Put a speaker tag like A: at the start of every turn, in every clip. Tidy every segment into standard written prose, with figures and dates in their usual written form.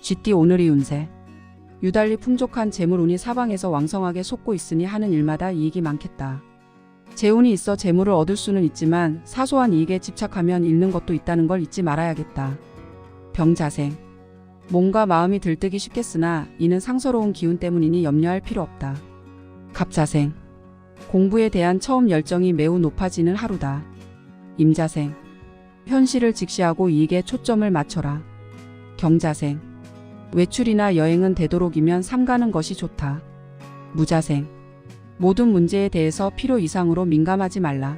A: 쥐띠 오늘의 운세. 유달리 풍족한 재물운이 사방에서 왕성하게 솟고 있으니 하는 일마다 이익이 많겠다. 재운이 있어 재물을 얻을 수는 있지만 사소한 이익에 집착하면 잃는 것도 있다는 걸 잊지 말아야겠다. 병자생. 몸과 마음이 들뜨기 쉽겠으나 이는 상서로운 기운 때문이니 염려할 필요 없다. 갑자생. 공부에 대한 처음 열정이 매우 높아지는 하루다. 임자생. 현실을 직시하고 이익에 초점을 맞춰라. 경자생. 외출이나 여행은 되도록이면 삼가는 것이 좋다. 무자생. 모든 문제에 대해서 필요 이상으로 민감하지 말라.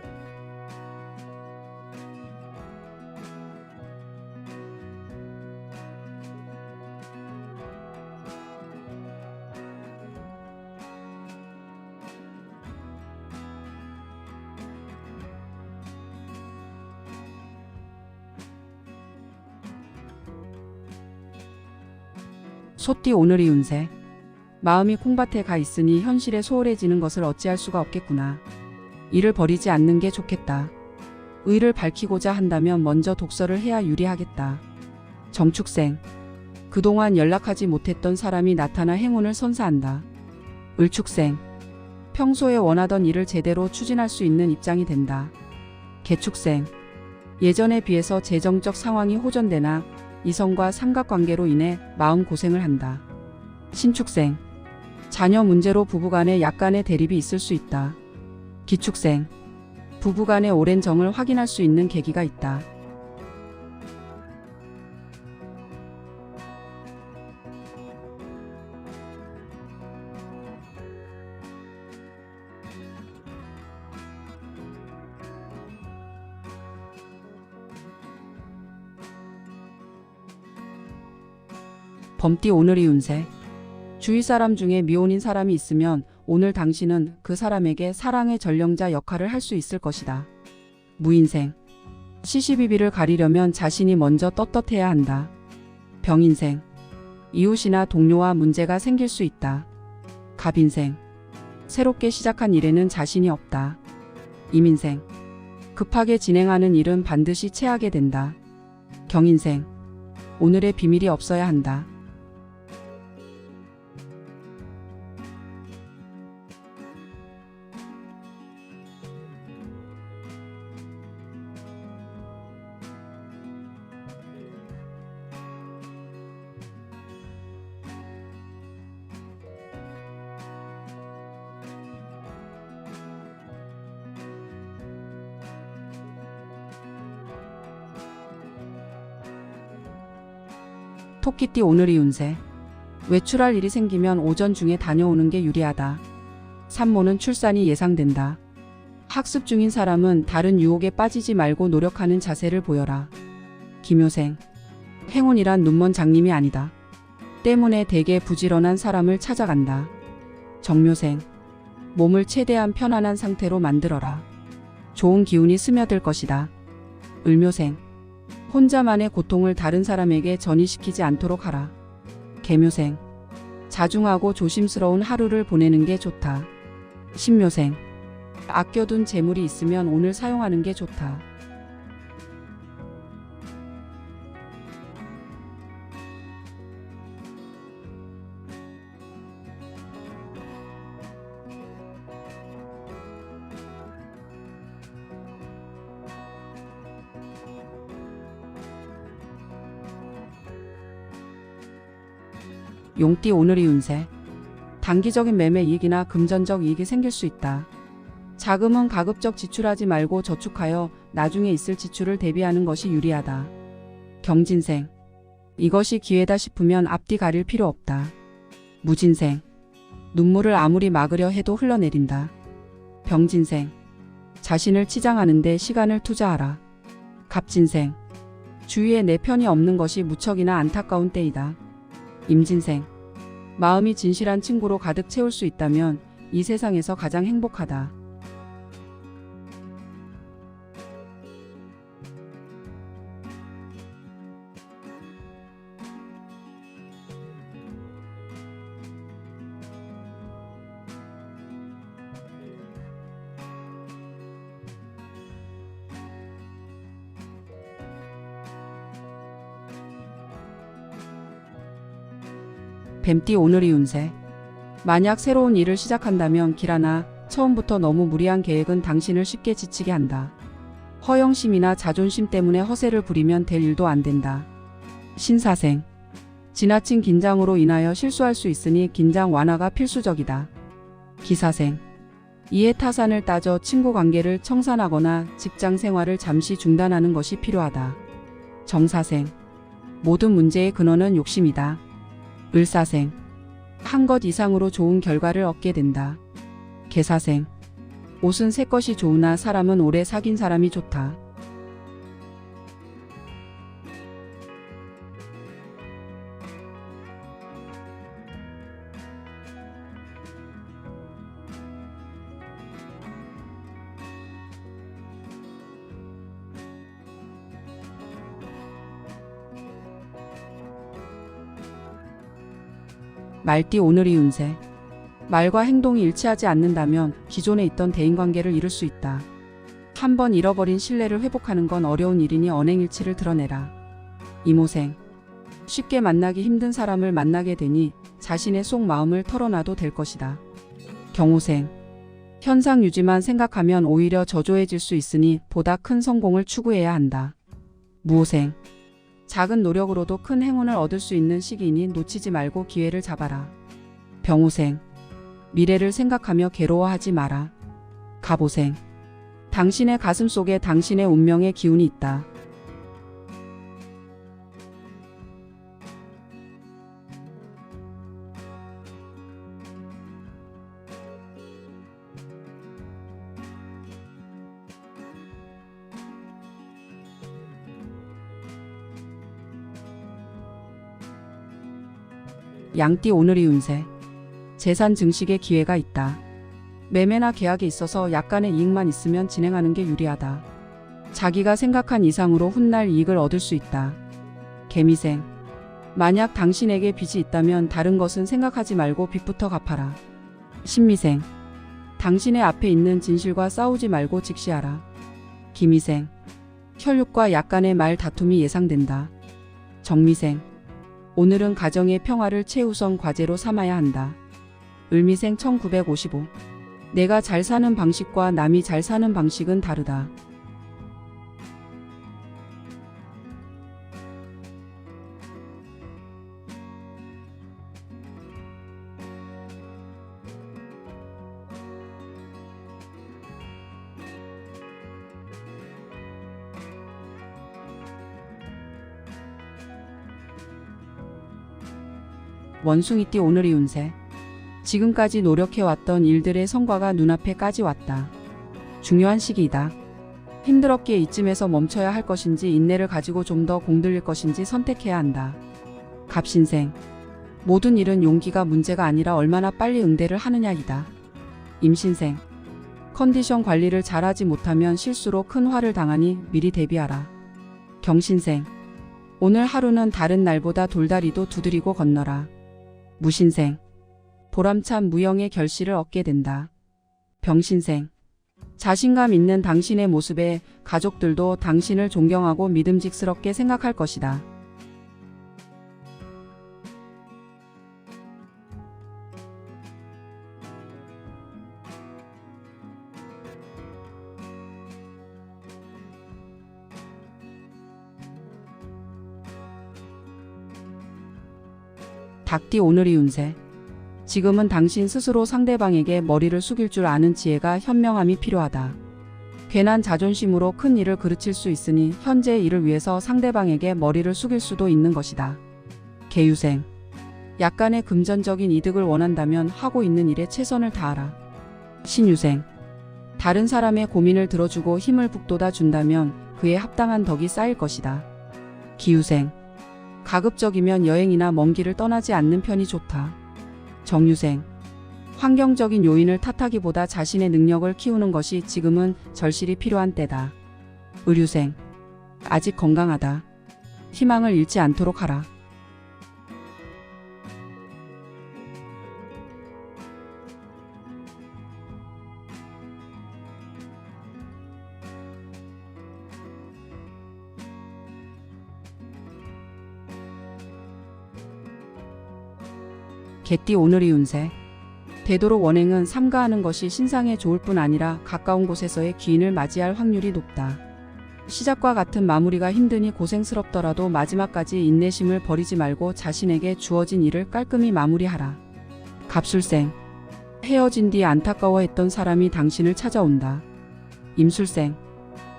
A: 소띠 오늘의 운세. 마음이 콩밭에 가 있으니 현실에 소홀해지는 것을 어찌할 수가 없겠구나. 이를 버리지 않는 게 좋겠다. 의를 밝히고자 한다면 먼저 독서를 해야 유리하겠다. 정축생. 그동안 연락하지 못했던 사람이 나타나 행운을 선사한다. 을축생. 평소에 원하던 일을 제대로 추진할 수 있는 입장이 된다. 개축생. 예전에 비해서 재정적 상황이 호전되나 이성과 삼각관계로 인해 마음고생을 한다. 신축생. 자녀 문제로 부부간에 약간의 대립이 있을 수 있다. 기축생. 부부간의 오랜 정을 확인할 수 있는 계기가 있다. 범띠 오늘의 운세. 주위 사람 중에 미혼인 사람이 있으면 오늘 당신은 그 사람에게 사랑의 전령자 역할을 할 수 있을 것이다. 무인생. 시시비비를 가리려면 자신이 먼저 떳떳해야 한다. 병인생. 이웃이나 동료와 문제가 생길 수 있다. 갑인생. 새롭게 시작한 일에는 자신이 없다. 임인생. 급하게 진행하는 일은 반드시 체하게 된다. 경인생. 오늘의 비밀이 없어야 한다. 토끼띠 오늘의 운세. 외출할 일이 생기면 오전 중에 다녀오는 게 유리하다. 산모는 출산이 예상된다. 학습 중인 사람은 다른 유혹에 빠지지 말고 노력하는 자세를 보여라. 기묘생. 행운이란 눈먼 장님이 아니다. 때문에 대개 부지런한 사람을 찾아간다. 정묘생. 몸을 최대한 편안한 상태로 만들어라. 좋은 기운이 스며들 것이다. 을묘생. 혼자만의 고통을 다른 사람에게 전이시키지 않도록 하라. 계묘생. 자중하고 조심스러운 하루를 보내는 게 좋다. 신묘생. 아껴둔 재물이 있으면 오늘 사용하는 게 좋다. 용띠 오늘의 운세. 단기적인 매매 이익이나 금전적 이익이 생길 수 있다. 자금은 가급적 지출하지 말고 저축하여 나중에 있을 지출을 대비하는 것이 유리하다. 경진생. 이것이 기회다 싶으면 앞뒤 가릴 필요 없다. 무진생. 눈물을 아무리 막으려 해도 흘러내린다. 병진생. 자신을 치장하는 데 시간을 투자하라. 갑진생. 주위에 내 편이 없는 것이 무척이나 안타까운 때이다. 임진생. 마음이 진실한 친구로 가득 채울 수 있다면 이 세상에서 가장 행복하다. 뱀띠 오늘의 운세. 만약 새로운 일을 시작한다면 길하나 처음부터 너무 무리한 계획은 당신을 쉽게 지치게 한다. 허영심이나 자존심 때문에 허세를 부리면 될 일도 안 된다. 신사생. 지나친 긴장으로 인하여 실수할 수 있으니 긴장 완화가 필수적이다. 기사생. 이해타산을 따져 친구 관계를 청산하거나 직장 생활을 잠시 중단하는 것이 필요하다. 정사생. 모든 문제의 근원은 욕심이다. 을사생. 한 것 이상으로 좋은 결과를 얻게 된다. 계사생. 옷은 새 것이 좋으나 사람은 오래 사귄 사람이 좋다. 말띠 오늘의 운세. 말과 행동이 일치하지 않는다면 기존에 있던 대인관계를 잃을 수 있다. 한번 잃어버린 신뢰를 회복하는 건 어려운 일이니 언행일치를 드러내라. 이모생. 쉽게 만나기 힘든 사람을 만나게 되니 자신의 속마음을 털어놔도 될 것이다. 경호생. 현상 유지만 생각하면 오히려 저조해질 수 있으니 보다 큰 성공을 추구해야 한다. 무호생. 작은 노력으로도 큰 행운을 얻을 수 있는 시기이니 놓치지 말고 기회를 잡아라. 병호생. 미래를 생각하며 괴로워하지 마라. 갑오생. 당신의 가슴 속에 당신의 운명의 기운이 있다. 양띠 오늘의 운세. 재산 증식의 기회가 있다. 매매나 계약에 있어서 약간의 이익만 있으면 진행하는 게 유리하다. 자기가 생각한 이상으로 훗날 이익을 얻을 수 있다. 개미생. 만약 당신에게 빚이 있다면 다른 것은 생각하지 말고 빚부터 갚아라. 신미생. 당신의 앞에 있는 진실과 싸우지 말고 직시하라. 기미생. 혈육과 약간의 말 다툼이 예상된다. 정미생. 오늘은 가정의 평화를 최우선 과제로 삼아야 한다. 을미생 1955. 내가 잘 사는 방식과 남이 잘 사는 방식은 다르다. 원숭이띠 오늘의 운세. 지금까지 노력해왔던 일들의 성과가 눈앞에까지 왔다. 중요한 시기이다. 힘들었기에 이쯤에서 멈춰야 할 것인지 인내를 가지고 좀 더 공들일 것인지 선택해야 한다. 갑신생. 모든 일은 용기가 문제가 아니라 얼마나 빨리 응대를 하느냐이다. 임신생. 컨디션 관리를 잘하지 못하면 실수로 큰 화를 당하니 미리 대비하라. 경신생. 오늘 하루는 다른 날보다 돌다리도 두드리고 건너라. 무신생. 보람찬 무형의 결실을 얻게 된다. 병신생. 자신감 있는 당신의 모습에 가족들도 당신을 존경하고 믿음직스럽게 생각할 것이다. 닭띠 오늘의 운세. 지금은 당신 스스로 상대방에게 머리를 숙일 줄 아는 지혜가 현명함이 필요하다. 괜한 자존심으로 큰 일을 그르칠 수 있으니 현재의 일을 위해서 상대방에게 머리를 숙일 수도 있는 것이다. 개유생. 약간의 금전적인 이득을 원한다면 하고 있는 일에 최선을 다하라. 신유생. 다른 사람의 고민을 들어주고 힘을 북돋아 준다면 그에 합당한 덕이 쌓일 것이다. 기유생. 가급적이면 여행이나 먼 길을 떠나지 않는 편이 좋다. 정유생. 환경적인 요인을 탓하기보다 자신의 능력을 키우는 것이 지금은 절실히 필요한 때다. 의류생. 아직 건강하다. 희망을 잃지 않도록 하라. 개띠 오늘의 운세. 되도록 원행은 삼가하는 것이 신상에 좋을 뿐 아니라 가까운 곳에서의 기인을 맞이할 확률이 높다. 시작과 같은 마무리가 힘드니 고생스럽더라도 마지막까지 인내심을 버리지 말고 자신에게 주어진 일을 깔끔히 마무리하라. 갑술생. 헤어진 뒤 안타까워했던 사람이 당신을 찾아온다. 임술생.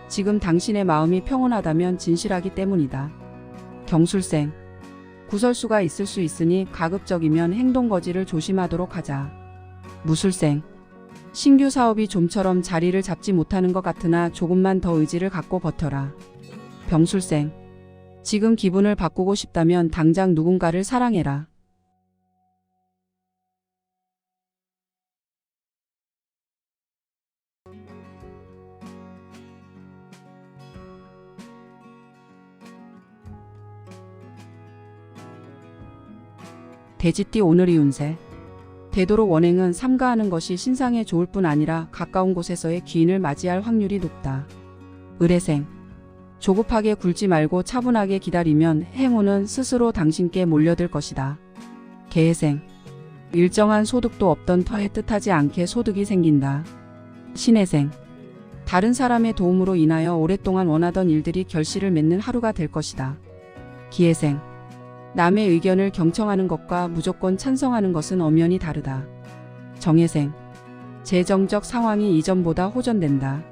A: 지금 당신의 마음이 평온하다면 진실하기 때문이다. 경술생. 구설수가 있을 수 있으니 가급적이면 행동거지를 조심하도록 하자. 무술생. 신규 사업이 좀처럼 자리를 잡지 못하는 것 같으나 조금만 더 의지를 갖고 버텨라. 병술생. 지금 기분을 바꾸고 싶다면 당장 누군가를 사랑해라. 돼지띠 오늘의 운세. 되도록 원행은 삼가하는 것이 신상에 좋을 뿐 아니라 가까운 곳에서의 기인을 맞이할 확률이 높다. 을해생. 조급하게 굴지 말고 차분하게 기다리면 행운은 스스로 당신께 몰려들 것이다. 개해생. 일정한 소득도 없던 터에 뜻하지 않게 소득이 생긴다. 신해생. 다른 사람의 도움으로 인하여 오랫동안 원하던 일들이 결실을 맺는 하루가 될 것이다. 기해생. 남의 의견을 경청하는 것과 무조건 찬성하는 것은 엄연히 다르다. 정해생. 재정적 상황이 이전보다 호전된다.